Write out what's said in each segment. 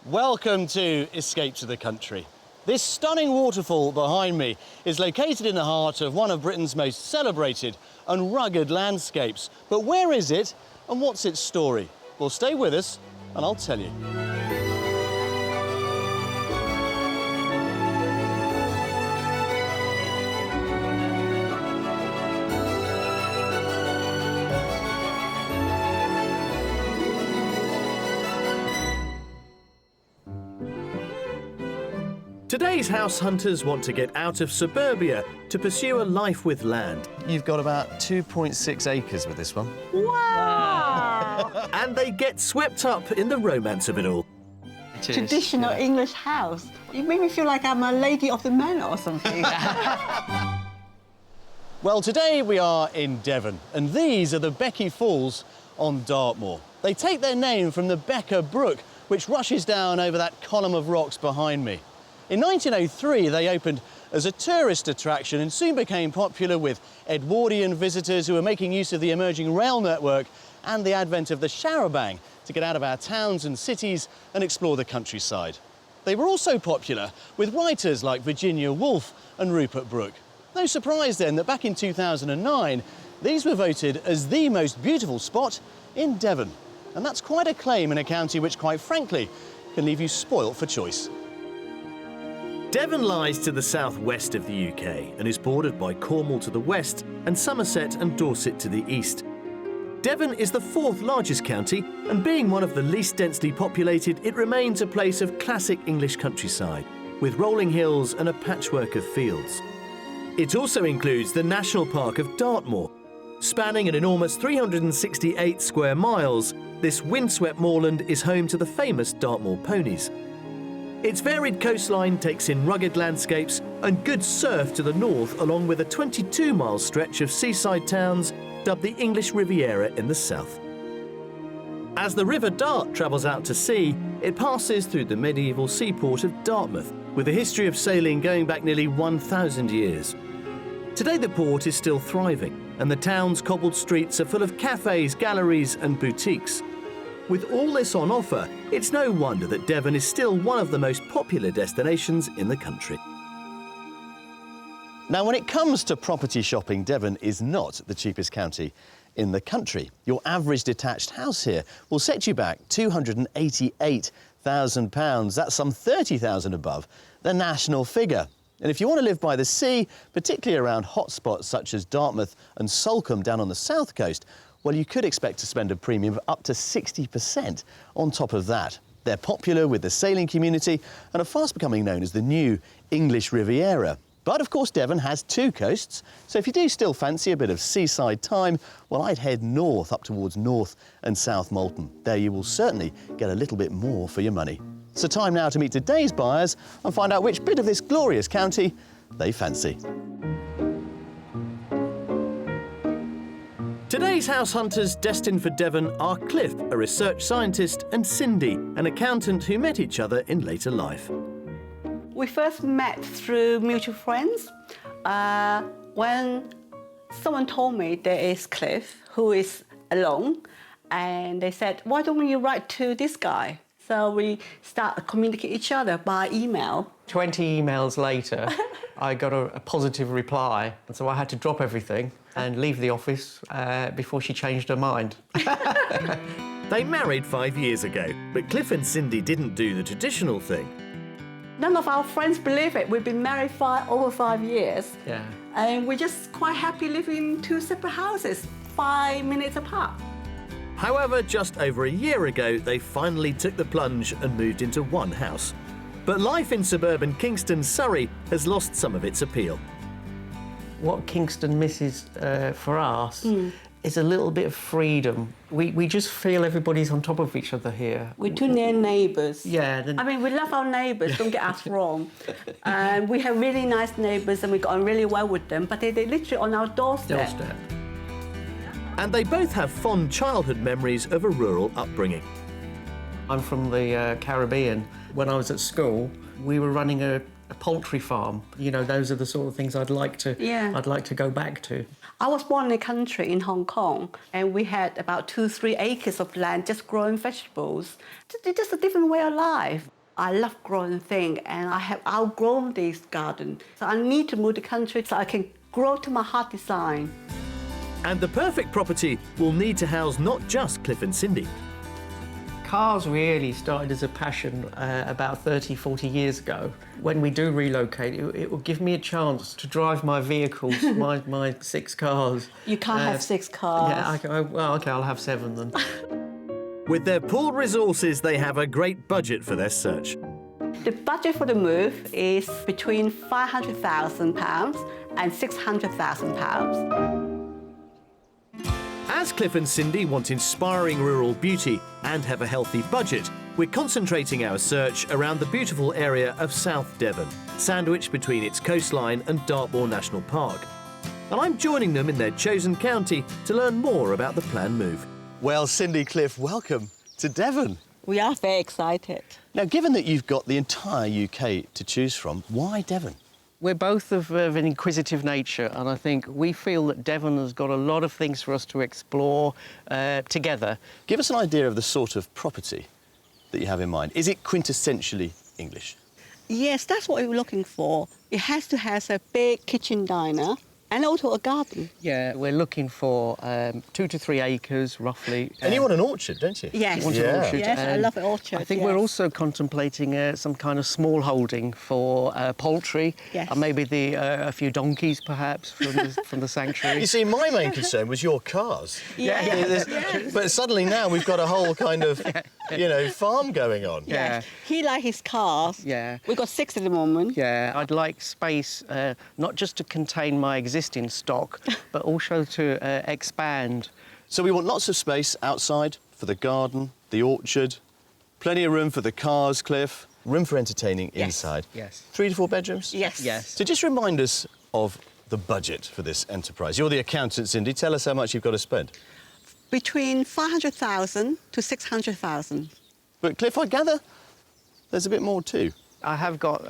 Welcome to Escape to the Country. This stunning waterfall behind me is located in the heart of one of Britain's most celebrated and rugged landscapes. But where is it and what's its story? Well, stay with us and I'll tell you. Today's house hunters want to get out of suburbia to pursue a life with land. You've got about 2.6 acres with this one. Wow! And they get swept up in the romance of it all. Traditional English house. You make me feel like I'm a lady of the manor or something. Well, today we are in Devon, and these are the Becky Falls on Dartmoor. They take their name from the Becker Brook, which rushes down over that column of rocks behind me. In 1903, they opened as a tourist attraction and soon became popular with Edwardian visitors who were making use of the emerging rail network and the advent of the charabanc to get out of our towns and cities and explore the countryside. They were also popular with writers like Virginia Woolf and Rupert Brooke. No surprise then that back in 2009, these were voted as the most beautiful spot in Devon. And that's quite a claim in a county which, quite frankly, can leave you spoilt for choice. Devon lies to the southwest of the UK and is bordered by Cornwall to the west and Somerset and Dorset to the east. Devon is the fourth largest county, and being one of the least densely populated, it remains a place of classic English countryside, with rolling hills and a patchwork of fields. It also includes the National Park of Dartmoor. Spanning an enormous 368 square miles, this windswept moorland is home to the famous Dartmoor ponies. Its varied coastline takes in rugged landscapes and good surf to the north, along with a 22-mile stretch of seaside towns dubbed the English Riviera in the south. As the River Dart travels out to sea, it passes through the medieval seaport of Dartmouth, with a history of sailing going back nearly 1,000 years. Today the port is still thriving, and the town's cobbled streets are full of cafes, galleries and boutiques. With all this on offer, it's no wonder that Devon is still one of the most popular destinations in the country. Now, when it comes to property shopping, Devon is not the cheapest county in the country. Your average detached house here will set you back £288,000. That's some £30,000 above the national figure. And if you want to live by the sea, particularly around hotspots such as Dartmouth and Salcombe down on the south coast, well, you could expect to spend a premium of up to 60% on top of that. They're popular with the sailing community and are fast becoming known as the new English Riviera. But of course, Devon has two coasts, so if you do still fancy a bit of seaside time, well, I'd head north up towards North and South Molton. There you will certainly get a little bit more for your money. So time now to meet today's buyers and find out which bit of this glorious county they fancy. Today's house hunters destined for Devon are Cliff, a research scientist, and Cindy, an accountant who met each other in later life. We first met through mutual friends. When someone told me there is Cliff, who is alone, and they said, why don't you write to this guy? So we start communicating each other by email. 20 emails later, I got a positive reply, and so I had to drop everything and leave the office before she changed her mind. They married 5 years ago, but Cliff and Cindy didn't do the traditional thing. None of our friends believe it. We've been married over 5 years. Yeah. And we're just quite happy living in two separate houses, 5 minutes apart. However, just over a year ago, they finally took the plunge and moved into one house. But life in suburban Kingston, Surrey, has lost some of its appeal. What Kingston misses for us is a little bit of freedom. We just feel everybody's on top of each other here. We're too near neighbours. Yeah. I mean, we love our neighbours, don't get us wrong. And we have really nice neighbours and we got on really well with them, but they're literally on our doorstep. And they both have fond childhood memories of a rural upbringing. I'm from the Caribbean. When I was at school, we were running a poultry farm. You know, those are the sort of things I'd like to go back to. I was born in a country in Hong Kong, and we had about 2-3 acres of land just growing vegetables. It's just a different way of life. I love growing things, and I have outgrown this garden. So I need to move the country so I can grow to my heart design. And the perfect property will need to house not just Cliff and Cindy. Cars really started as a passion about 30, 40 years ago. When we do relocate, it will give me a chance to drive my vehicles, my 6 cars. You can't have 6 cars. Yeah, well, OK, I'll have 7 then. With their pooled resources, they have a great budget for their search. The budget for the move is between £500,000 and £600,000. As Cliff and Cindy want inspiring rural beauty and have a healthy budget, we're concentrating our search around the beautiful area of South Devon, sandwiched between its coastline and Dartmoor National Park. And I'm joining them in their chosen county to learn more about the planned move. Well, Cindy, Cliff, welcome to Devon. We are very excited. Now, given that you've got the entire UK to choose from, why Devon? We're both of an inquisitive nature, and I think we feel that Devon has got a lot of things for us to explore together. Give us an idea of the sort of property that you have in mind. Is it quintessentially English? Yes, that's what we're looking for. It has to have a big kitchen diner and also a garden. Yeah, we're looking for 2 to 3 acres, roughly. And you want an orchard, don't you? Yes, You want an orchard, yes, I and love an orchard. I think yes. we're also contemplating some kind of small holding for poultry, Yes. and maybe a few donkeys, perhaps, from the sanctuary. You see, my main concern was your cars. Yes. But suddenly now we've got a whole kind of, you know, farm going on. Yeah. He likes his cars. Yeah. We've got 6 at the moment. Yeah, I'd like space not just to contain my existing stock, but also to expand. So we want lots of space outside for the garden, the orchard, plenty of room for the cars, Cliff, room for entertaining Yes. inside. Yes. 3 to 4 bedrooms? Yes. Yes. So just remind us of the budget for this enterprise. You're the accountant, Cindy. Tell us how much you've got to spend. Between 500,000 to 600,000. But Cliff, I gather there's a bit more too. I have got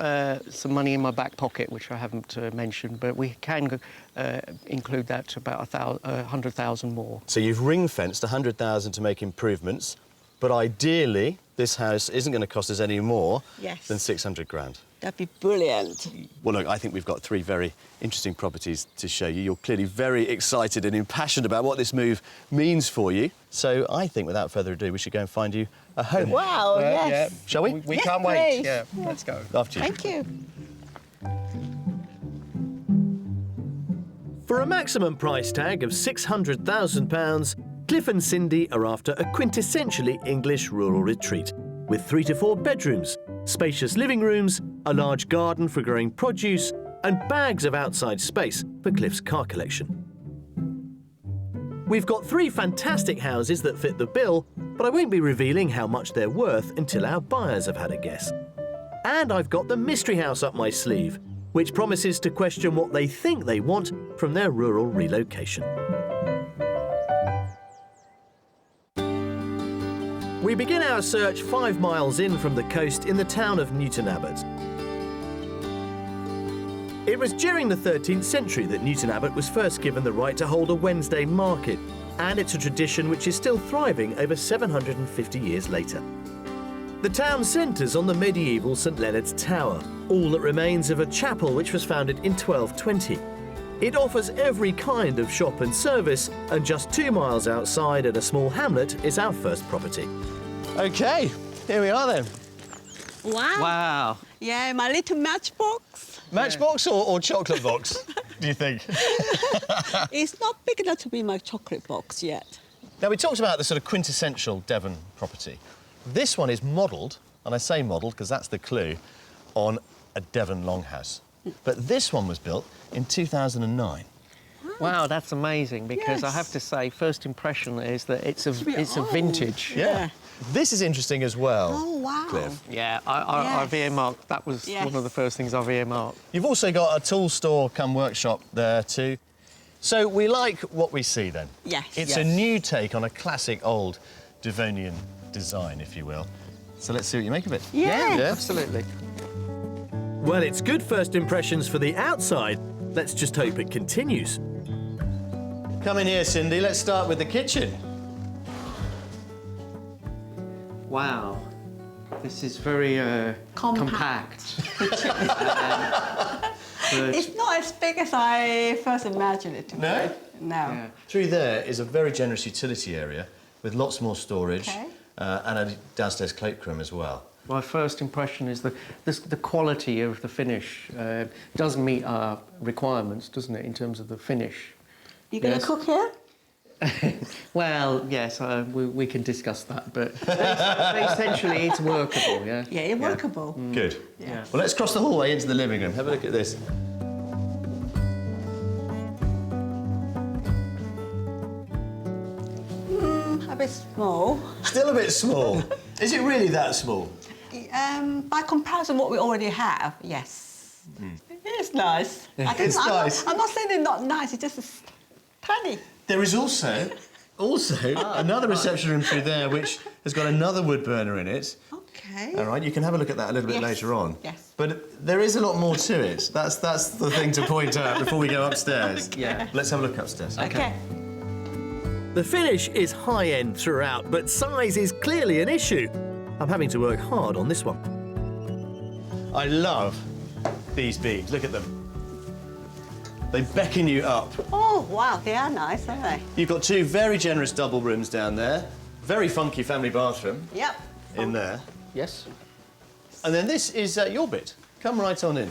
some money in my back pocket, which I haven't mentioned, but we can include that to about 100,000 more. So you've ring-fenced 100,000 to make improvements, but ideally this house isn't going to cost us any more Yes. than 600 grand. That'd be brilliant. Well, look, I think we've got 3 very interesting properties to show you. You're clearly very excited and impassioned about what this move means for you. So I think, without further ado, we should go and find you a home. Wow, yes. Yeah. Shall we? We Yes, can't wait. please. Yeah, let's go. After you. Thank you. For a maximum price tag of £600,000, Cliff and Cindy are after a quintessentially English rural retreat with 3 to 4 bedrooms, spacious living rooms, a large garden for growing produce, and bags of outside space for Cliff's car collection. We've got 3 fantastic houses that fit the bill, but I won't be revealing how much they're worth until our buyers have had a guess. And I've got the mystery house up my sleeve, which promises to question what they think they want from their rural relocation. We begin our search 5 miles in from the coast in the town of Newton Abbot. It was during the 13th century that Newton Abbot was first given the right to hold a Wednesday market, and it's a tradition which is still thriving over 750 years later. The town centres on the medieval St Leonard's Tower, all that remains of a chapel which was founded in 1220. It offers every kind of shop and service, and just 2 miles outside at a small hamlet is our first property. OK, here we are then. Wow. Wow. Yeah, my little matchbox. Matchbox or chocolate box, do you think? It's not big enough to be my chocolate box yet. Now, we talked about the sort of quintessential Devon property. This one is modelled, and I say modelled because that's the clue, on a Devon longhouse. But this one was built in 2009. Wow, that's amazing, because I have to say, first impression is that it's a vintage. Yeah. This is interesting as well, Oh, wow. Cliff. Yeah, I've Yes. earmarked. That was Yes. one of the first things I've earmarked. You've also got a tool store come workshop there too. So we like what we see then. Yes. It's a new take on a classic old Devonian design, if you will. So let's see what you make of it. Yeah. Absolutely. Well, it's good first impressions for the outside. Let's just hope it continues. Come in here, Cindy. Let's start with the kitchen. Wow. This is very compact. It's not as big as I first imagined it to be. No? No. Yeah. Through there is a very generous utility area with lots more storage Okay. and a downstairs cloakroom as well. My first impression is the quality of the finish does meet our requirements, doesn't it, in terms of the finish? You going to Yes. cook here? Well, yes, we can discuss that, but essentially it's workable, yeah? Yeah, it's workable. Good. Yeah. Well, let's cross the hallway into the living room. Have a look at this. A bit small. Still a bit small. Is it really that small? By comparison, what we already have, yes. It's nice. It's nice. I'm not saying it's not nice. It's just tiny. There is also another reception room through there which has got another wood burner in it. Okay. All right, you can have a look at that a little bit Yes. later on. Yes. But there is a lot more to it. That's the thing to point out before we go upstairs. Yeah. Let's have a look upstairs. Okay. The finish is high-end throughout, but size is clearly an issue. I'm having to work hard on this one. I love these beams. Look at them. They beckon you up. Oh, wow, they are nice, aren't they? You've got two very generous double rooms down there. Very funky family bathroom Yep. in there. Yes. And then this is your bit. Come right on in.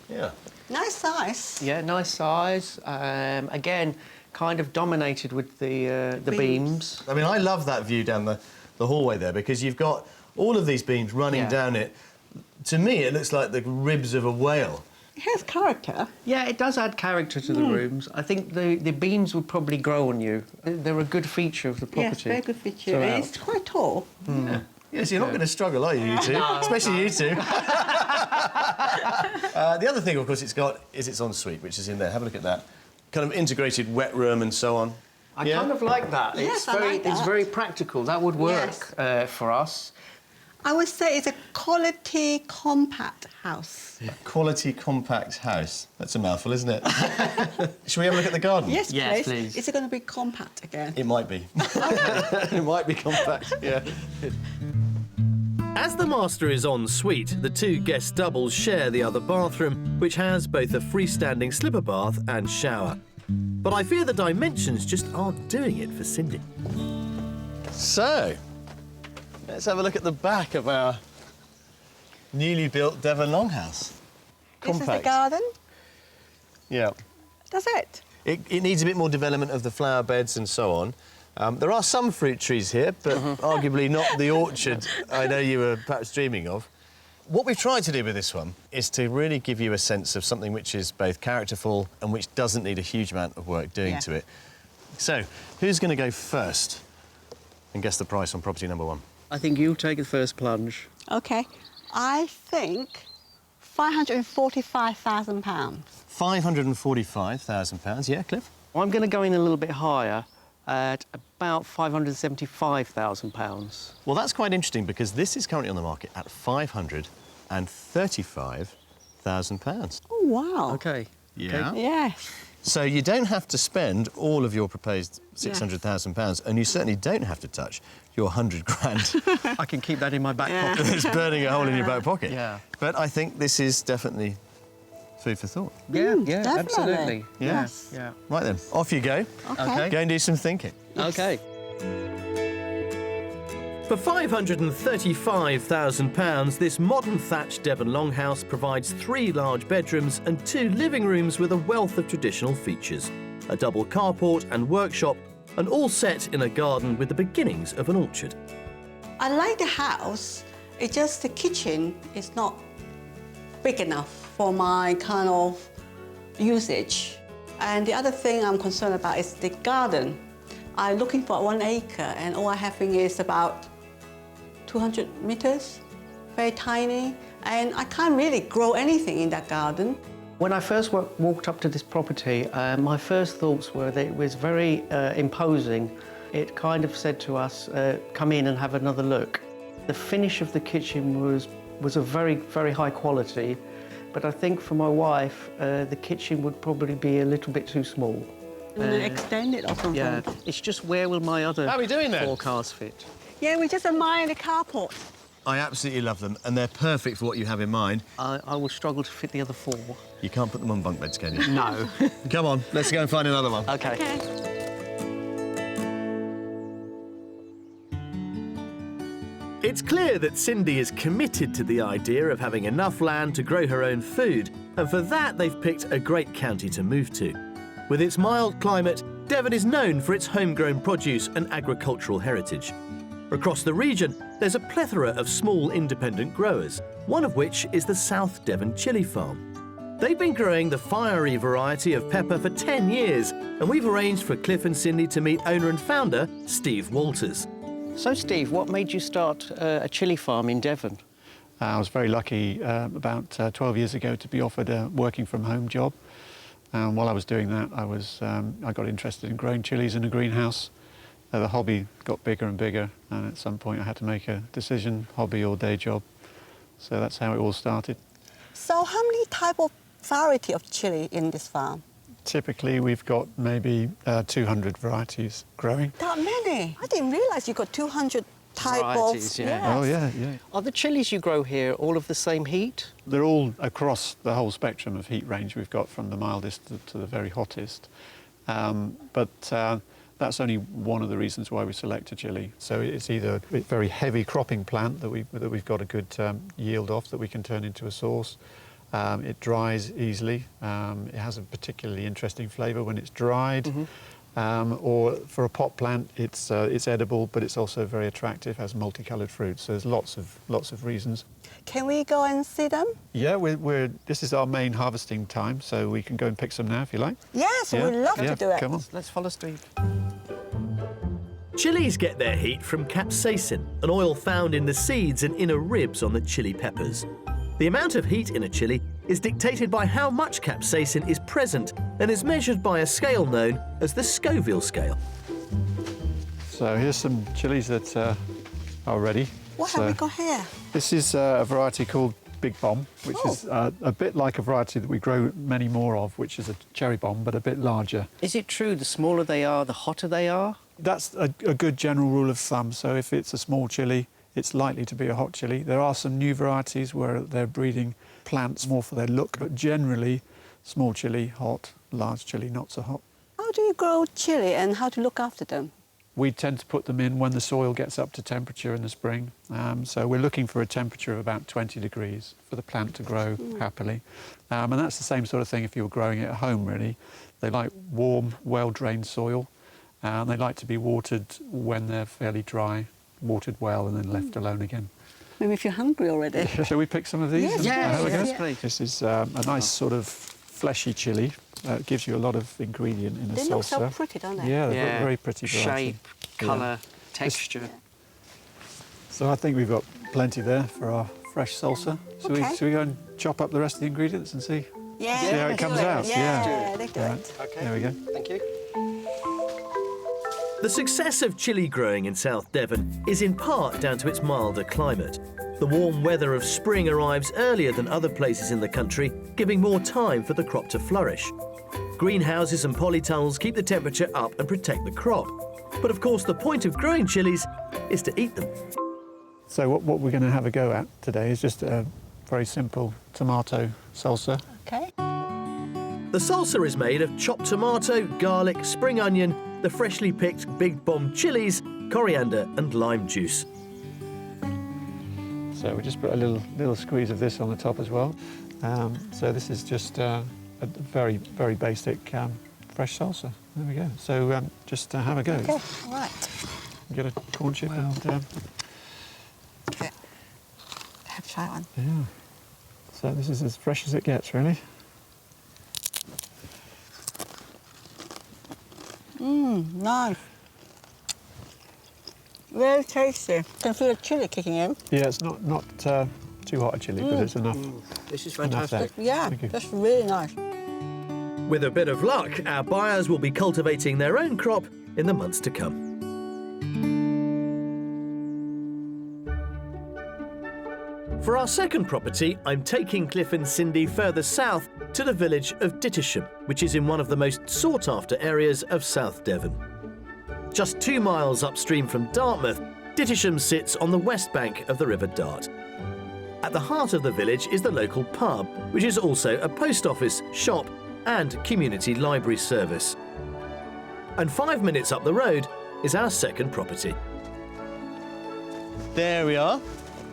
Yeah. Nice size. Yeah, nice size. Again, kind of dominated with the Beams. beams. I mean, I love that view down the hallway there because you've got all of these beams running Yeah. down it. To me, it looks like the ribs of a whale. It has character. Yeah, it does add character to the rooms. I think the beams would probably grow on you. They're a good feature of the property. Yes, very good feature. throughout. And it's quite tall. Yes, you're not going to struggle, are you two? Especially you two. The other thing, of course, it's got is its ensuite, which is in there. Have a look at that. Kind of integrated wet room and so on. I kind of like that. Yes, I like It's that. very practical. That would work for us. I would say it's a quality compact house. Quality compact house. That's a mouthful, isn't it? Shall we have a look at the garden? Yes, Yes, please. Is it going to be compact again? It might be. It might be compact, yeah. As the master is en suite, the two guest doubles share the other bathroom, which has both a freestanding slipper bath and shower. But I fear the dimensions just aren't doing it for Cindy. So, let's have a look at the back of our newly built Devon longhouse. This is the garden. Yeah. That's it. It needs a bit more development of the flower beds and so on. There are some fruit trees here, but arguably not the orchard I know you were perhaps dreaming of. What we've tried to do with this one is to really give you a sense of something which is both characterful and which doesn't need a huge amount of work doing to it. So, who's going to go first and guess the price on property number one? I think you'll take the first plunge. Okay. I think £545,000. £545,000, yeah, Cliff? I'm going to go in a little bit higher at about £575,000. Well, that's quite interesting because this is currently on the market at £535,000. Oh, wow. Okay. Yeah. Yes. So you don't have to spend all of your proposed £600,000, and you certainly don't have to touch your 100 grand I can keep that in my back pocket. that's burning a hole in your back pocket. Yeah. But I think this is definitely food for thought. Yeah, yeah, definitely. absolutely. Yeah. Yes. Yeah. Right then, off you go. Okay. Go and do some thinking. Okay. For £535,000, this modern thatched Devon longhouse provides 3 large bedrooms and 2 living rooms with a wealth of traditional features, a double carport and workshop, and all set in a garden with the beginnings of an orchard. I like the house. It's just the kitchen is not big enough for my kind of usage. And the other thing I'm concerned about is the garden. I'm looking for 1 acre, and all I have is about 200 meters, very tiny, and I can't really grow anything in that garden. When I first walked up to this property, my first thoughts were that it was very imposing. It kind of said to us, come in and have another look. The finish of the kitchen was a very, very high quality, but I think for my wife, the kitchen would probably be a little bit too small. And then extend it or something. Yeah, it's just where will my other How are we doing then? 4 cars fit? Yeah, we just admire the carport. I absolutely love them, and they're perfect for what you have in mind. I will struggle to fit the other 4. You can't put them on bunk beds, can you? No. Come on, let's go and find another one. Okay. It's clear that Cindy is committed to the idea of having enough land to grow her own food, and for that they've picked a great county to move to. With its mild climate, Devon is known for its homegrown produce and agricultural heritage. Across the region, there's a plethora of small independent growers, one of which is the South Devon chilli farm. They've been growing the fiery variety of pepper for 10 years, and we've arranged for Cliff and Cindy to meet owner and founder, Steve Walters. So, Steve, what made you start a chilli farm in Devon? I was very lucky about 12 years ago to be offered a working from home job. While I was doing that, I got interested in growing chilies in a greenhouse. The hobby got bigger and bigger, and at some point I had to make a decision, hobby or day job. So that's how it all started. So how many type of variety of chili in this farm? Typically, we've got maybe 200 varieties growing. That many? I didn't realize you got 200 type Varieties, of... yeah. Yes. Oh, yeah, yeah. Are the chilies you grow here all of the same heat? They're all across the whole spectrum of heat range. We've got from the mildest to the very hottest. But that's only one of the reasons why we select a chili. So it's either a very heavy cropping plant that we've got a good yield off that we can turn into a sauce. It dries easily. It has a particularly interesting flavour when it's dried. Or for a pot plant, it's edible, but it's also very attractive. Has multicoloured fruit. So there's lots of reasons. Can we go and see them? Yeah, this is our main harvesting time, so we can go and pick some now if you like. Yes, Yeah, we'd love yeah, to do it. come on. Let's follow Steve. Chilies get their heat from capsaicin, an oil found in the seeds and inner ribs on the chili peppers. The amount of heat in a chili is dictated by how much capsaicin is present and is measured by a scale known as the Scoville scale. So here's some chilies that are ready. What have we got here? This is a variety called Big Bomb, which is a bit like a variety that we grow many more of, which is a cherry bomb, but a bit larger. Is it true the smaller they are, the hotter they are? That's a good general rule of thumb. So if it's a small chili, it's likely to be a hot chili. There are some new varieties where they're breeding plants more for their look, but generally small chili, hot, large chili, not so hot. How do you grow chili and how to look after them? We tend to put them in when the soil gets up to temperature in the spring. So we're looking for a temperature of about 20 degrees for the plant to grow happily. And that's the same sort of thing if you were growing it at home, really. They like warm, well-drained soil. And they like to be watered when they're fairly dry, watered well and then left alone again. Maybe if you're hungry already. Shall we pick some of these? Yes, Have a go? yes, please. This is a nice sort of fleshy chili. It gives you a lot of ingredient in a They salsa. look so pretty, don't they? Yeah, they're very pretty variety. Shape, colour, texture. So I think we've got plenty there for our fresh salsa. Should we go and chop up the rest of the ingredients and see? Yeah, See how it comes out? Yeah, they do Right. it. Okay. There we go. Thank you. The success of chili growing in South Devon is in part down to its milder climate. The warm weather of spring arrives earlier than other places in the country, giving more time for the crop to flourish. Greenhouses and polytunnels keep the temperature up and protect the crop. But of course, the point of growing chilies is to eat them. So what we're going to have a go at today is just a very simple tomato salsa. Okay. The salsa is made of chopped tomato, garlic, spring onion, the freshly picked Big Bomb chilies, coriander and lime juice. So we just put a little squeeze of this on the top as well. So this is just a very, very basic fresh salsa. There we go. So just have a go. Okay, all right. Get a corn chip and Okay. Have to try one. yeah. So this is as fresh as it gets, really. Nice. Very tasty. Can feel the chili kicking in. Yeah, it's not too hot a chili, but it's enough. This is Enough fantastic. there. Yeah, Thank you. that's really nice. With a bit of luck, our buyers will be cultivating their own crop in the months to come. For our second property, I'm taking Cliff and Cindy further south to the village of Dittisham, which is in one of the most sought-after areas of South Devon. Just 2 miles upstream from Dartmouth, Dittisham sits on the west bank of the River Dart. At the heart of the village is the local pub, which is also a post office, shop and community library service. And 5 minutes up the road is our second property. There we are.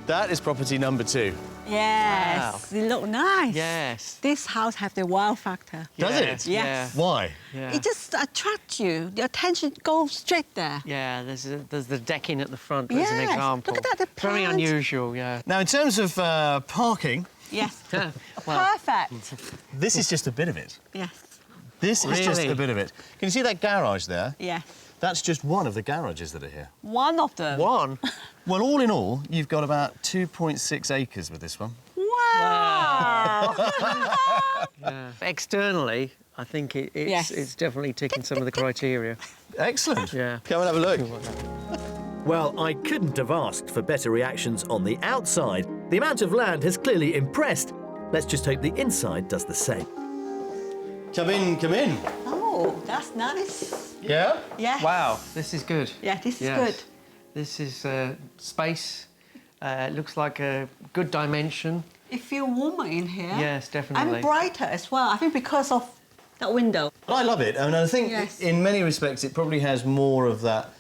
That is property number 2. Yes, it look nice. Yes. This house have the wow factor. Does Yeah, it? Yes. Why? Yeah. It just attracts you. The attention goes straight there. Yeah, there's the decking at the front as an Yes, example. look at that, the Very plants. unusual, yeah. Now, in terms of parking, Yes. Well, Perfect. this is just a bit of it. Yes. This is just Really? a bit of it. Can you see that garage there? Yes. That's just one of the garages that are here. One of them. one. Well, all in all, you've got about 2.6 acres with this one. Wow. Yeah. Externally, I think Yes. it's definitely ticking some of the criteria. Excellent. Yeah. Come and have a look. Well, I couldn't have asked for better reactions on the outside. The amount of land has clearly impressed. Let's just hope the inside does the same. Come in, come in. Oh, that's nice. Yeah? Yes. Wow, this is good. Yeah, this is Yes. good. This is space. It looks like a good dimension. It feels warmer in here. Yes, definitely. And brighter as well. I think because of that window. But I love it. I mean, I think Yes. in many respects it probably has more of that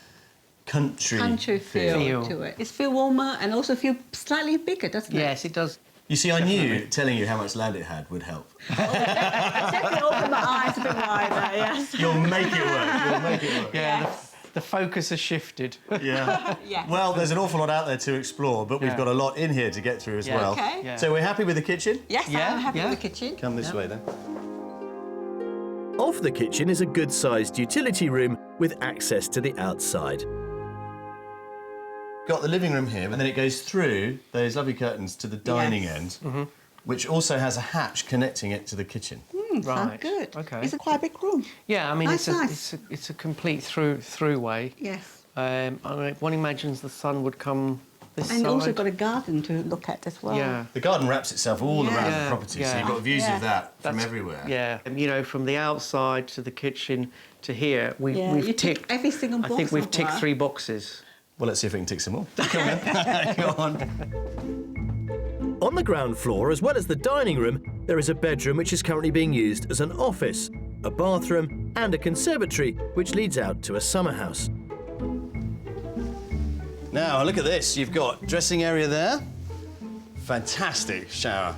country feel to it. It feels warmer and also feel slightly bigger, doesn't it? Yes, it does. You see, I knew telling you how much land it had would help. Definitely open my eyes a bit wider, yes. You'll make it work. You'll make it work. Yeah, Yes. the focus has shifted. Yeah. Yes. Well, there's an awful lot out there to explore, but we've Yeah. got a lot in here to get through as Yeah. well. Okay. Yeah. So we're happy with the kitchen? Yes, Yeah, I'm happy yeah. with the kitchen. Come this way then. Off the kitchen is a good-sized utility room with access to the outside. Got the living room here, and then it goes through those lovely curtains to the dining Yes. end, which also has a hatch connecting it to the kitchen. Sounds Right, good. okay. It's a quite big room. Yeah, I mean, Nice, nice. it's a complete throughway. Yes. I mean, one imagines the sun would come this And side. also got a garden to look at as well. Yeah. The garden wraps itself all Yeah. around Yeah, the property, so yeah. you've got views Yeah. of that from That's- everywhere. Yeah, you know, from the outside to the kitchen to here, Yeah, we've you ticked tick every single I box think we've of ticked that. 3 boxes. Well, let's see if we can tick some more. Come on. Go on. On the ground floor, as well as the dining room, there is a bedroom which is currently being used as an office, a bathroom and a conservatory which leads out to a summer house. Now, look at this. You've got dressing area there. Fantastic shower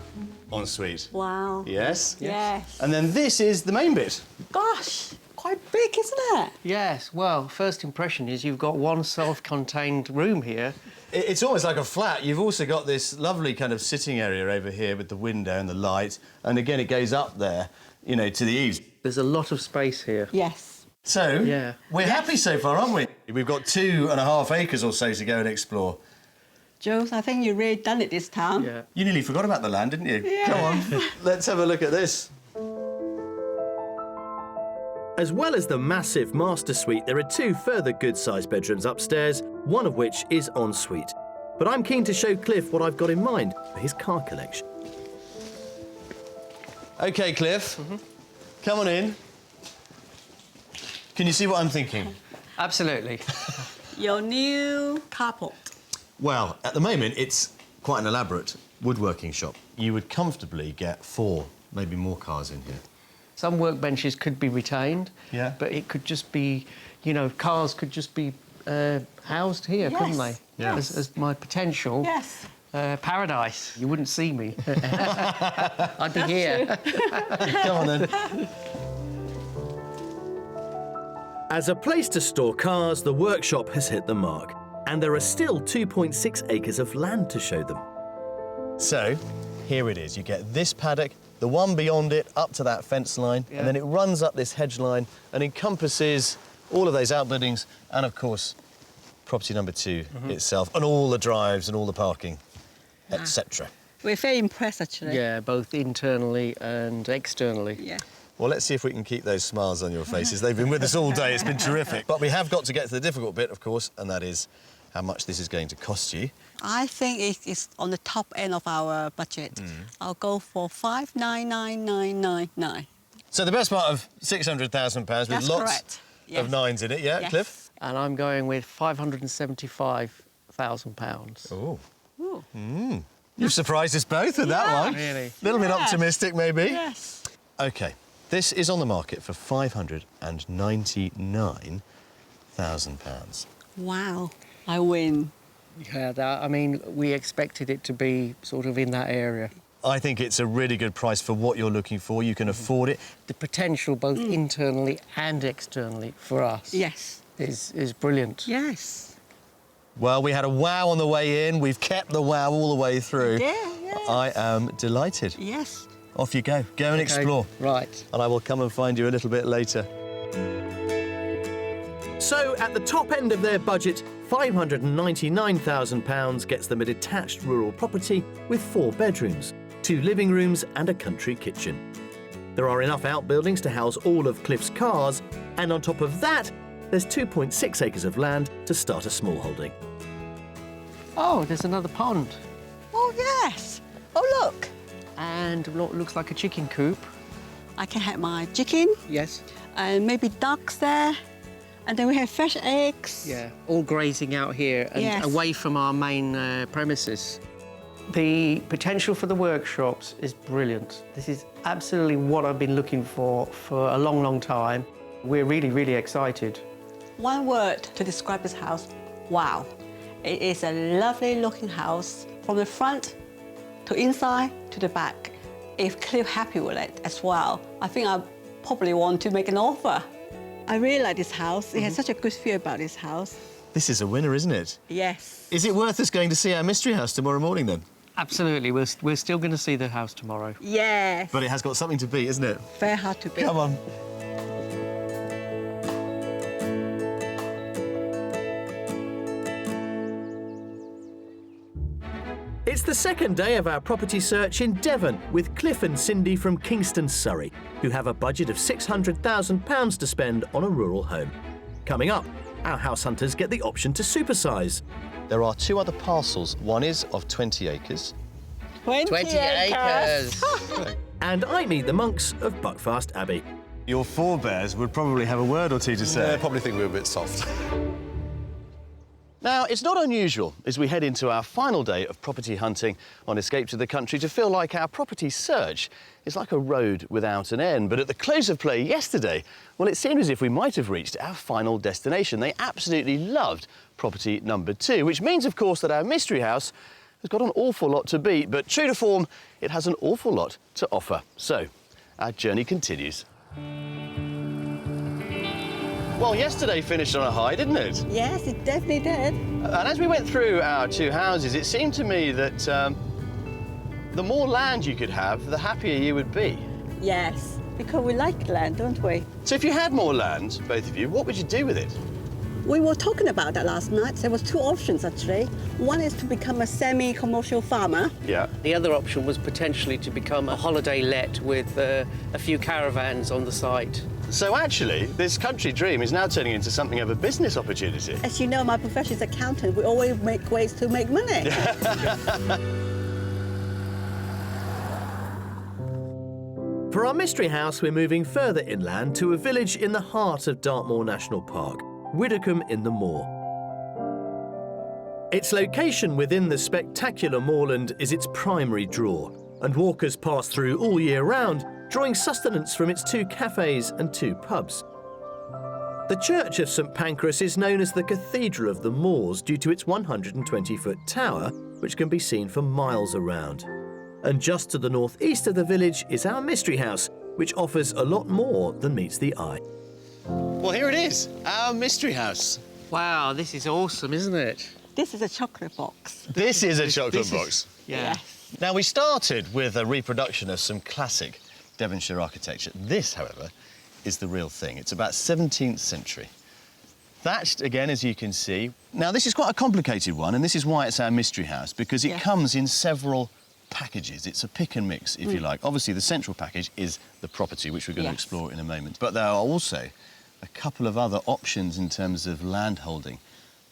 ensuite. Wow. Yes? Yes. And then this is the main bit. Gosh, quite big, isn't it? Yes, well, first impression is you've got one self-contained room here. It's almost like a flat. You've also got this lovely kind of sitting area over here with the window and the light. And again, it goes up there, you know, to the eaves. There's a lot of space here. Yes. So, Yeah. we're happy so far, aren't we? We've got 2.5 acres or so to go and explore. Jules, I think you've really done it this time. Yeah. You nearly forgot about the land, didn't you? Yeah. Come on, let's have a look at this. As well as the massive master suite, there are 2 further good-sized bedrooms upstairs, one of which is ensuite. But I'm keen to show Cliff what I've got in mind for his car collection. OK, Cliff, come on in. Can you see what I'm thinking? Absolutely. Your new carport. Well, at the moment, it's quite an elaborate woodworking shop. You would comfortably get 4, maybe more cars in here. Some workbenches could be retained, Yeah. but it could just be, you know, cars could just be housed here, couldn't they? Yeah. As my potential Yes. paradise. You wouldn't see me. I'd be here. Come on, then. As a place to store cars, the workshop has hit the mark, and there are still 2.6 acres of land to show them. So, here it is. You get this paddock, the one beyond it, up to that fence line, Yeah. and then it runs up this hedge line and encompasses all of those outbuildings and, of course, property number 2 itself, and all the drives and all the parking, etc. We're very impressed, actually. Yeah, both internally and externally. Yeah. Well, let's see if we can keep those smiles on your faces. They've been with us all day. It's been terrific. But we have got to get to the difficult bit, of course, and that is how much this is going to cost you. I think it is on the top end of our budget. I'll go for 599,999. So the best part of £600,000 with That's lots correct. Yes. of nines in it, yeah, Yes. Cliff? And I'm going with £575,000. Oh. Ooh. You've surprised us both with that one. Really? A little bit Yes. optimistic, maybe. Yes. OK, this is on the market for £599,000. Wow. I win. Yeah, I mean, we expected it to be sort of in that area. I think it's a really good price for what you're looking for. You can afford it. The potential, both internally and externally, for us Yes. is brilliant. Yes. Well, we had a wow on the way in. We've kept the wow all the way through. Yeah, yes. I am delighted. Yes. Off you go. Go and explore. Right. And I will come and find you a little bit later. So, at the top end of their budget, £599,000 gets them a detached rural property with 4 bedrooms, 2 living rooms and a country kitchen. There are enough outbuildings to house all of Cliff's cars, and on top of that, there's 2.6 acres of land to start a smallholding. Oh, there's another pond. Oh, yes. Oh, look. And what looks like a chicken coop. I can have my chicken Yes. and maybe ducks there. And then we have fresh eggs. Yeah, all grazing out here and Yes. away from our main premises. The potential for the workshops is brilliant. This is absolutely what I've been looking for a long, long time. We're really, really excited. One word to describe this house, wow. It is a lovely looking house from the front to inside to the back. If Cliff happy with it as well, I think I probably want to make an offer. I really like this house. It has such a good feel about this house. This is a winner, isn't it? Yes. Is it worth us going to see our mystery house tomorrow morning, then? Absolutely, we're still going to see the house tomorrow. Yes. But it has got something to beat, isn't it? Very hard to beat. Come on. It's the second day of our property search in Devon with Cliff and Cindy from Kingston, Surrey, who have a budget of £600,000 to spend on a rural home. Coming up, our house hunters get the option to supersize. There are 2 other parcels. One is of 20 acres. 20 acres. And I meet the monks of Buckfast Abbey. Your forebears would probably have a word or two to say. I probably think we're a bit soft. Now, it's not unusual as we head into our final day of property hunting on Escape to the Country to feel like our property search is like a road without an end. But at the close of play yesterday, well, it seemed as if we might have reached our final destination. They absolutely loved property number 2, which means, of course, that our mystery house has got an awful lot to beat. But true to form, it has an awful lot to offer. So, our journey continues. Well, yesterday finished on a high, didn't it? Yes, it definitely did. And as we went through our 2 houses, it seemed to me that the more land you could have, the happier you would be. Yes, because we like land, don't we? So if you had more land, both of you, what would you do with it? We were talking about that last night. There was 2 options, actually. One is to become a semi-commercial farmer. Yeah. The other option was potentially to become a holiday let with a few caravans on the site. So actually, this country dream is now turning into something of a business opportunity. As you know, my profession is accountant. We always make ways to make money. For our mystery house, we're moving further inland to a village in the heart of Dartmoor National Park, Widdicombe in the Moor. Its location within the spectacular moorland is its primary draw, and walkers pass through all year round, drawing sustenance from its 2 cafes and 2 pubs. The Church of St Pancras is known as the Cathedral of the Moors due to its 120-foot tower, which can be seen for miles around. And just to the northeast of the village is our mystery house, which offers a lot more than meets the eye. Well, here it is, our mystery house. Wow, this is awesome, isn't it? This is a chocolate box. This is a chocolate This is- box. Yeah. Now, we started with a reproduction of some classic Devonshire architecture. This, however, is the real thing. It's about 17th century. Thatched, again, as you can see. Now, this is quite a complicated one, and this is why it's our mystery house, because it comes in several packages. It's a pick and mix, if you like. Obviously, the central package is the property, which we're going to explore in a moment. But there are also a couple of other options in terms of land holding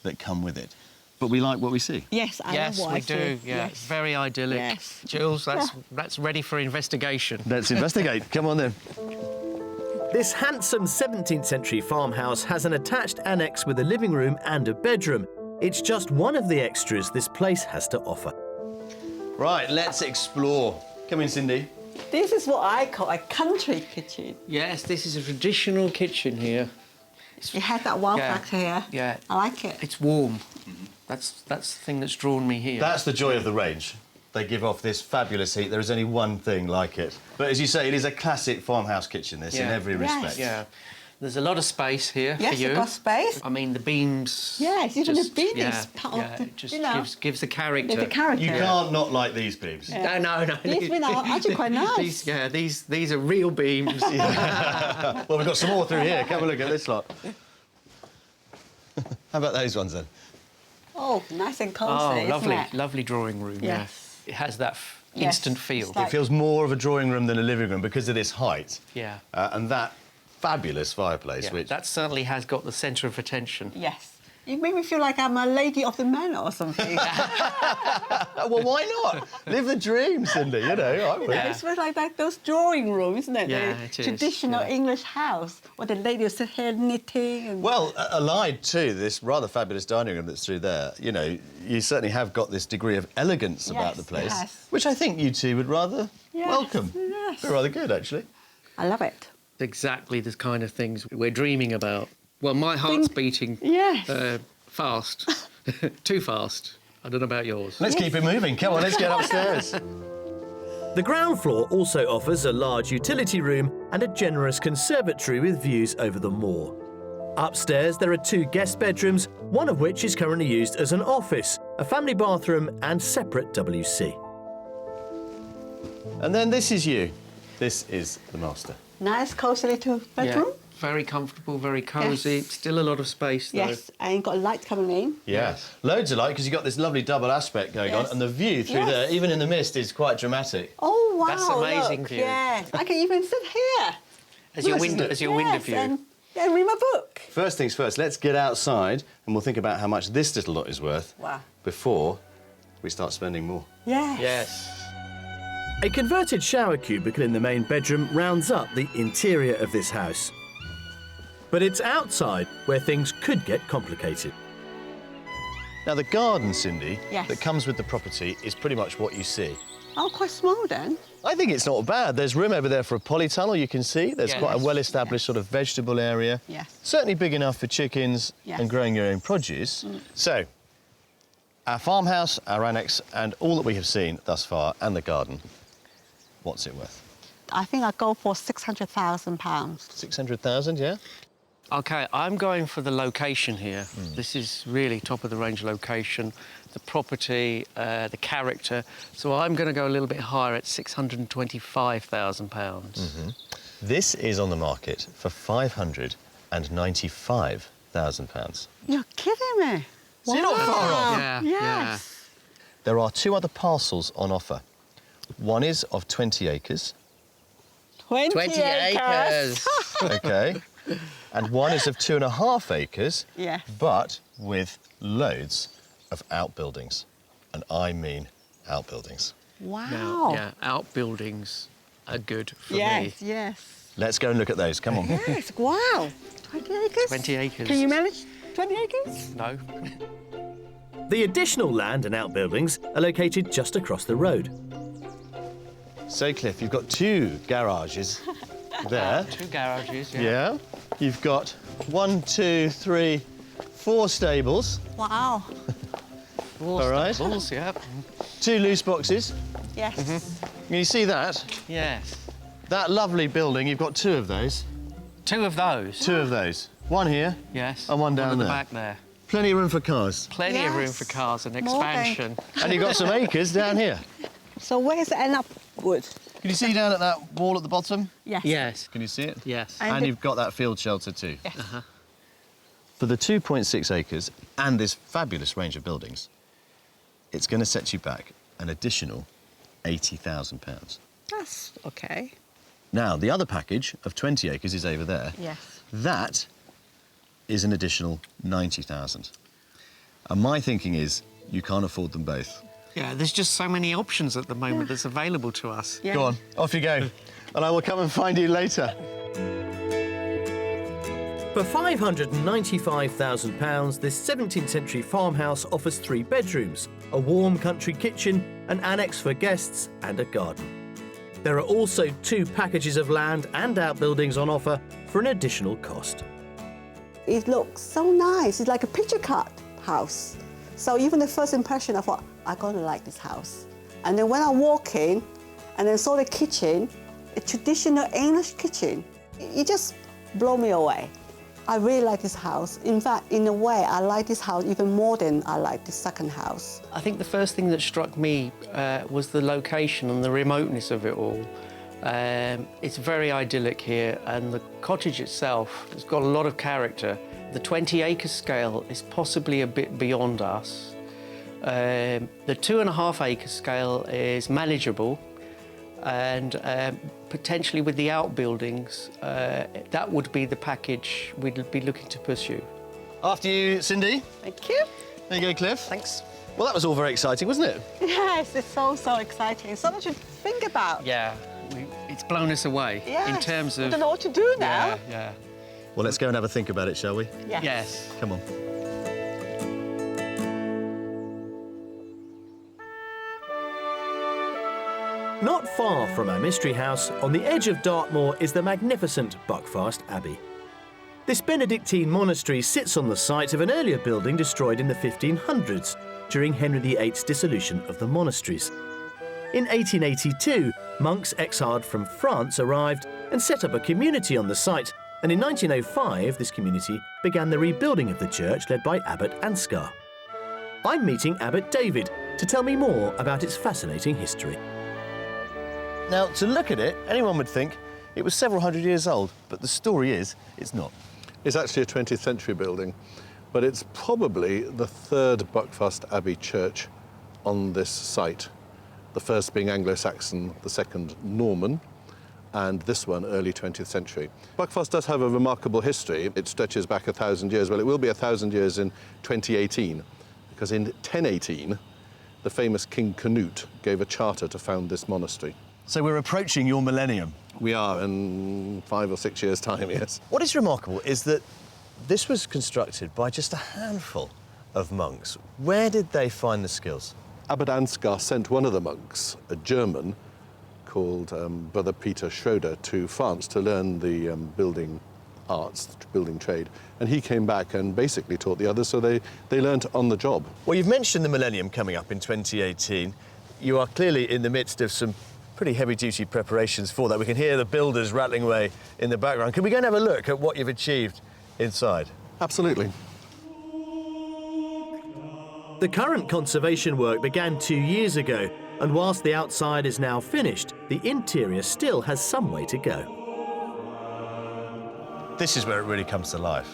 that come with it. But we like what we see. Yes, I Yes, love what we I do. see. Yeah, Yes. very idyllic. Yes. Jules, that's ready for investigation. Let's investigate. Come on then. This handsome 17th century farmhouse has an attached annex with a living room and a bedroom. It's just one of the extras this place has to offer. Right, let's explore. Come in, Cindy. This is what I call a country kitchen. Yes, this is a traditional kitchen here. It has that wow Yeah. factor here. Yeah. I like it. It's warm. That's the thing that's drawn me here. That's the joy of the range. They give off this fabulous heat. There is only one thing like it. But as you say, it is a classic farmhouse kitchen, this, in Yeah. every Yes. respect. Yeah. There's a lot of space here Yes, for you. you've got space. I mean, the beams... Yes, even the beam yeah, is part yeah, of the, it just you know, gives the character. the character. You can't not like these beams. Yeah. No. These beams are actually quite nice. These are real beams. Well, we've got some more through here. Come and look at this lot. How about those ones then? Oh, nice and cozy, Oh, isn't lovely, it? lovely drawing room. Yes. Yeah. It has that Yes, instant feel. it's like- It feels more of a drawing room than a living room because of this height. Yeah. And that fabulous fireplace, Yeah, which... that certainly has got the centre of attention. Yes. It made me feel like I'm a lady of the manor or something. Well, why not? Live the dream, Cindy, you know. I would. It feels like that, those drawing rooms, isn't it? Yeah, The it is, traditional yeah. English house where the lady will sit here knitting. And... Well, allied to this rather fabulous dining room that's through there, you know, you certainly have got this degree of elegance about the Yes, place, yes. which I think you two would rather Yes, welcome. yes. They're rather good, actually. I love it. Exactly the kind of things we're dreaming about. Well, my heart's beating Yes. fast. Too fast. I don't know about yours. Let's keep it moving. Come on, let's get upstairs. The ground floor also offers a large utility room and a generous conservatory with views over the moor. Upstairs, there are 2 guest bedrooms, one of which is currently used as an office, a family bathroom and separate WC. And then this is you. This is the master. Nice, cozy little bedroom. Yeah, very comfortable, very cosy. Yes. Still a lot of space, though. Yes, and you've got light coming in. Yeah. Loads of light, because you've got this lovely double aspect going on, Yes. and the view through Yes. there, even in the mist, is quite dramatic. Oh, wow. That's amazing look. view. Yes, I can even sit here. As your Nice, window, isn't it? as your window Yes, view. and read my book. First things first, let's get outside, and we'll think about how much this little lot is worth Wow. before we start spending more. Yes. Yes. A converted shower cubicle in the main bedroom rounds up the interior of this house. But it's outside where things could get complicated. Now, the garden, Cindy, Yes. that comes with the property is pretty much what you see. Oh, quite small then. I think it's not bad. There's room over there for a polytunnel, you can see. There's Yes. quite a well-established sort of vegetable area. Yes. Certainly big enough for chickens Yes. and growing your own produce. So, our farmhouse, our annex, and all that we have seen thus far, and the garden, what's it worth? I think I'll go for £600,000. 600,000, yeah? OK, I'm going for the location here. This is really top-of-the-range location, the property, the character. So I'm going to go a little bit higher at £625,000. This is on the market for £595,000. You're kidding me. So you're not far off. Yeah, Yes. There are 2 other parcels on offer. One is of 20 acres, 20 acres. OK? And one is of 2.5 acres, Yes. but with loads of outbuildings. And I mean outbuildings. Wow. Now, yeah, outbuildings are good for Yes, me. yes. Let's go and look at those. Come on. Yes, wow. 20 acres? 20 acres. Can you manage 20 acres? No. The additional land and outbuildings are located just across the road. So, Cliff, you've got 2 garages there. 2 garages, yeah. Yeah. You've got 1, 2, 3, 4 stables. Wow. All right. Bulls, yeah. 2 loose boxes. Yes. Can you see that? Yes. That lovely building, you've got 2 of those. 2 of those. 2 of those. One here. Yes. And one down at the there. back there. Plenty of room for cars. Plenty of room Yes. for cars and More than- expansion. And you've got some acres down here. So where's the end up wood? Can you see down at that wall at the bottom? Yes. Yes. Can you see it? Yes. And And the- you've got that field shelter too. Yes. For the 2.6 acres and this fabulous range of buildings, it's going to set you back an additional £80,000. That's okay. Now, the other package of 20 acres is over there. Yes. That is an additional £90,000. And my thinking is, you can't afford them both. Yeah, there's just so many options at the moment that's available to us. Yeah. Go on, off you go. And I will come and find you later. For £595,000, this 17th century farmhouse offers 3 bedrooms, a warm country kitchen, an annex for guests and a garden. There are also 2 packages of land and outbuildings on offer for an additional cost. It looks so nice. It's like a picture card house. So even the first impression, I thought, I'm going to like this house. And then when I walk in and then saw the kitchen, a traditional English kitchen, it just blew me away. I really like this house. In fact, in a way, I like this house even more than I like the second house. I think the first thing that struck me was the location and the remoteness of it all. It's very idyllic here, and the cottage itself has got a lot of character. The 20-acre scale is possibly a bit beyond us. The 2.5-acre scale is manageable, and potentially with the outbuildings, that would be the package we'd be looking to pursue. After you, Cindy. Thank you. There you go, Cliff. Thanks. Well, that was all very exciting, wasn't it? Yes, it's so exciting. So much to think about. Yeah, it's blown us away Yes. in terms I of... don't know what to do now. Yeah. Well, let's go and have a think about it, shall we? Yes. Come on. Not far from our mystery house, on the edge of Dartmoor, is the magnificent Buckfast Abbey. This Benedictine monastery sits on the site of an earlier building destroyed in the 1500s during Henry VIII's dissolution of the monasteries. In 1882, monks exiled from France arrived and set up a community on the site, and in 1905 this community began the rebuilding of the church led by Abbot Ansgar. I'm meeting Abbot David to tell me more about its fascinating history. Now, to look at it, anyone would think it was several hundred years old, but the story is, it's not. It's actually a 20th century building, but it's probably the 3rd Buckfast Abbey church on this site. The first being Anglo-Saxon, the second Norman, and this one early 20th century. Buckfast does have a remarkable history. It stretches back 1,000 years. Well, it will be 1,000 years in 2018, because in 1018, the famous King Canute gave a charter to found this monastery. So we're approaching your millennium. We are in 5 or 6 years' time, yes. What is remarkable is that this was constructed by just a handful of monks. Where did they find the skills? Abbot Ansgar sent one of the monks, a German, called Brother Peter Schroeder, to France to learn the building arts, the building trade. And he came back and basically taught the others, so they learnt on the job. Well, you've mentioned the millennium coming up in 2018. You are clearly in the midst of some pretty heavy-duty preparations for that. We can hear the builders rattling away in the background. Can we go and have a look at what you've achieved inside? Absolutely. The current conservation work began 2 years ago, and whilst the outside is now finished, the interior still has some way to go. This is where it really comes to life,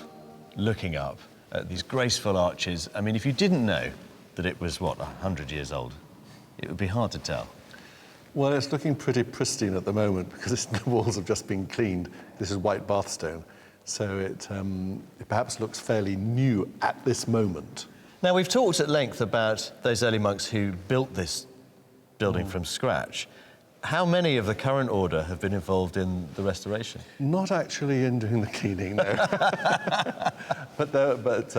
looking up at these graceful arches. I mean, if you didn't know that it was, 100 years old, it would be hard to tell. Well, it's looking pretty pristine at the moment because the walls have just been cleaned. This is white bathstone, so it perhaps looks fairly new at this moment. Now, we've talked at length about those early monks who built this building from scratch. How many of the current order have been involved in the restoration? Not actually in doing the cleaning, no. but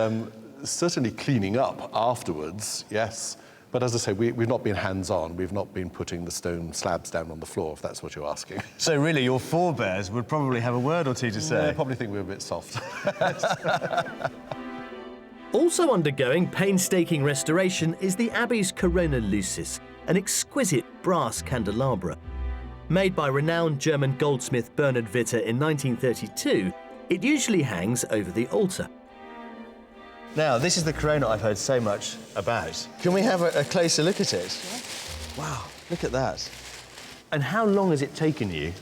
certainly cleaning up afterwards, yes. But as I say, we've not been hands-on. We've not been putting the stone slabs down on the floor, if that's what you're asking. So really, your forebears would probably have a word or two to say. I probably think we're a bit soft. Also undergoing painstaking restoration is the Abbey's Corona Lucis, an exquisite brass candelabra. Made by renowned German goldsmith Bernhard Witter in 1932, it usually hangs over the altar. Now, this is the Corona I've heard so much about. Can we have a closer look at it? Yes. Wow, look at that. And how long has it taken you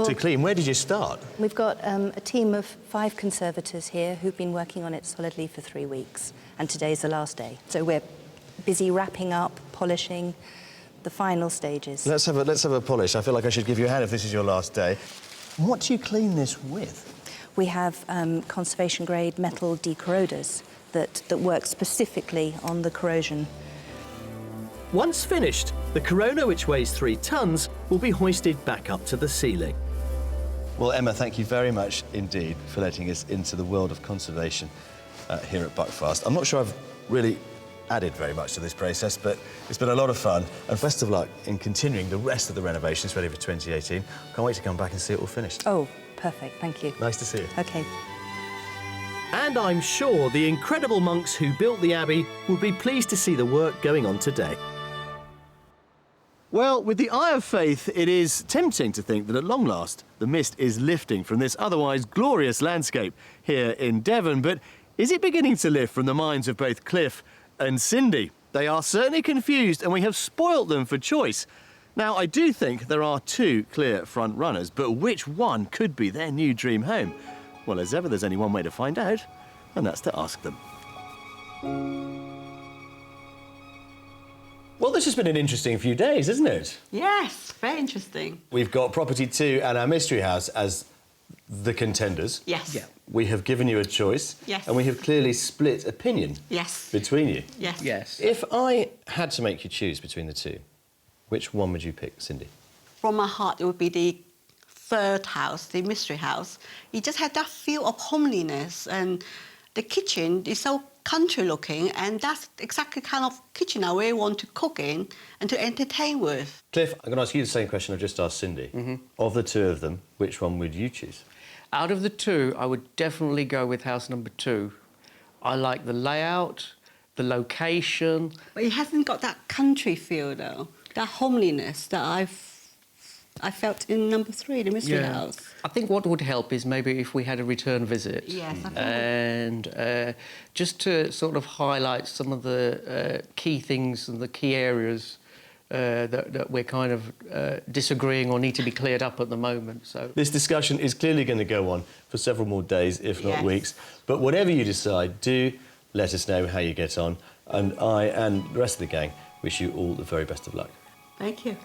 to clean? Where did you start? We've got a team of 5 conservators here who've been working on it solidly for 3 weeks, and today's the last day. So we're busy wrapping up, polishing the final stages. Let's have a polish. I feel like I should give you a hand if this is your last day. What do you clean this with? We have conservation-grade metal decorroders that work specifically on the corrosion. Once finished, the corona, which weighs 3 tons, will be hoisted back up to the ceiling. Well, Emma, thank you very much indeed for letting us into the world of conservation here at Buckfast. I'm not sure I've really added very much to this process, but it's been a lot of fun. And best of luck in continuing the rest of the renovations ready for 2018. Can't wait to come back and see it all finished. Oh, perfect, thank you. Nice to see you. OK. And I'm sure the incredible monks who built the Abbey will be pleased to see the work going on today. Well, with the eye of faith, it is tempting to think that at long last, the mist is lifting from this otherwise glorious landscape here in Devon. But is it beginning to lift from the minds of both Cliff and Cindy? They are certainly confused, and we have spoilt them for choice. Now, I do think there are 2 clear front runners, but which one could be their new dream home? Well, as ever, there's only one way to find out, and that's to ask them. Well, this has been an interesting few days, isn't it? Yes, very interesting. We've got Property 2 and our Mystery House as the contenders. Yes. Yeah. We have given you a choice. Yes. And we have clearly split opinion Yes. between you. Yes. Yes. If I had to make you choose between the 2, which one would you pick, Cindy? From my heart, it would be the 3rd house, the Mystery House. It just had that feel of homeliness, and the kitchen is so country-looking, and that's exactly the kind of kitchen I really want to cook in and to entertain with. Cliff, I'm going to ask you the same question I've just asked Cindy. Of the 2 of them, which one would you choose? Out of the 2, I would definitely go with house number 2. I like the layout, the location. But it hasn't got that country feel, though, that homeliness that I felt in number 3, the Mystery House. I think what would help is maybe if we had a return visit. Yes, I think. And just to sort of highlight some of the key things and the key areas that we're kind of disagreeing or need to be cleared up at the moment. So This discussion is clearly going to go on for several more days, if not Yes. weeks. But whatever you decide, do let us know how you get on. And I and the rest of the gang wish you all the very best of luck. Thank you.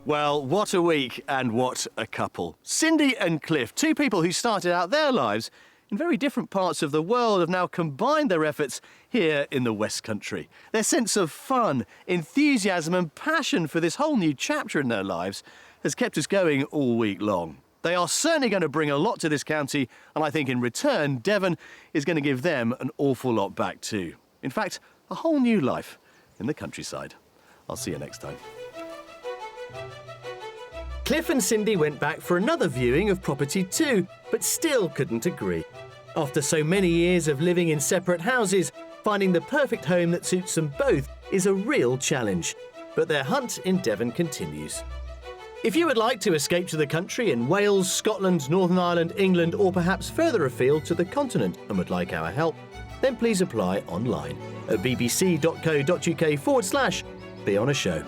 Well, what a week and what a couple. Cindy and Cliff, 2 people who started out their lives in very different parts of the world, have now combined their efforts here in the West Country. Their sense of fun, enthusiasm and passion for this whole new chapter in their lives has kept us going all week long. They are certainly going to bring a lot to this county, and I think in return, Devon is going to give them an awful lot back too. In fact, a whole new life in the countryside. I'll see you next time. Cliff and Cindy went back for another viewing of Property 2, but still couldn't agree. After so many years of living in separate houses, finding the perfect home that suits them both is a real challenge. But their hunt in Devon continues. If you would like to escape to the country in Wales, Scotland, Northern Ireland, England, or perhaps further afield to the continent and would like our help, then please apply online at bbc.co.uk/Be On A Show.